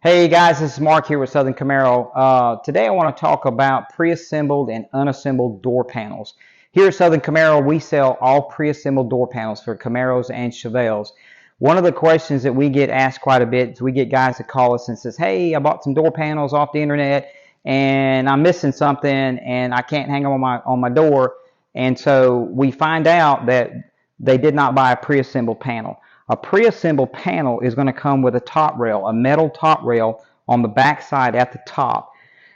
Hey guys, this is Mark here with Southern Camaro. Today I want to talk about pre-assembled and unassembled door panels. Here at Southern Camaro, we sell all pre-assembled door panels for Camaros and Chevelles. One of the questions that we get asked quite a bit is we get guys that call us and says, hey, I bought some door panels off the internet and I'm missing something and I can't hang them on my door. And so we find out that they did not buy a pre-assembled panel. A pre-assembled panel is going to come with a top rail, a metal top rail on the back side at the top.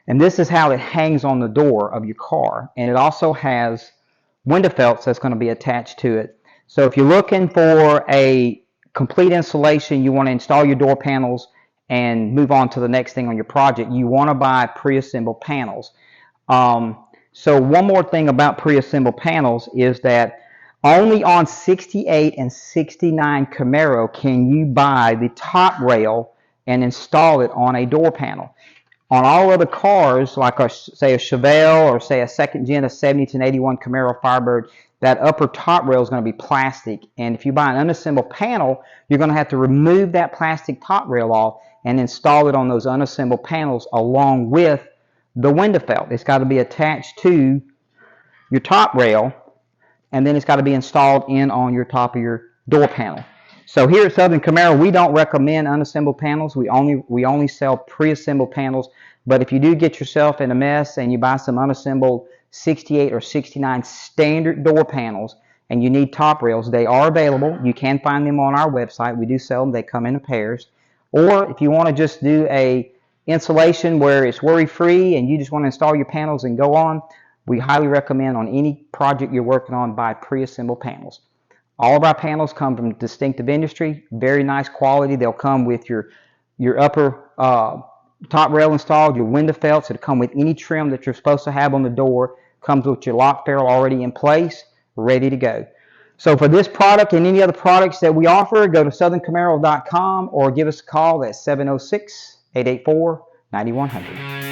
And this is how it hangs on the door of your car. And it also has window felts that's going to be attached to it. So if you're looking for a complete installation, you want to install your door panels and move on to the next thing on your project, you want to buy pre-assembled panels. So one more thing about pre-assembled panels is that only on 68 and 69 Camaro can you buy the top rail and install it on a door panel. On all other cars, like say a Chevelle or say a second gen, a 70 to 81 Camaro Firebird, that upper top rail is going to be plastic. And if you buy an unassembled panel, you're going to have to remove that plastic top rail off and install it on those unassembled panels along with the window felt. It's got to be attached to your top rail, and then it's got to be installed in on your top of your door panel. So here at Southern Camaro, we don't recommend unassembled panels. We only sell pre-assembled panels. But if you do get yourself in a mess and you buy some unassembled 68 or 69 standard door panels and you need top rails, they are available. You can find them on our website. We do sell them. They come in pairs. Or if you want to just do a installation where it's worry-free and you just want to install your panels and go on, we highly recommend on any project you're working on, buy pre-assembled panels. All of our panels come from distinctive industry, very nice quality. They'll come with your upper top rail installed, your window felts. It'll come with any trim that you're supposed to have on the door. Comes with your lock ferrule already in place, ready to go. So for this product and any other products that we offer, go to southerncamaro.com or give us a call at 706-884-9100.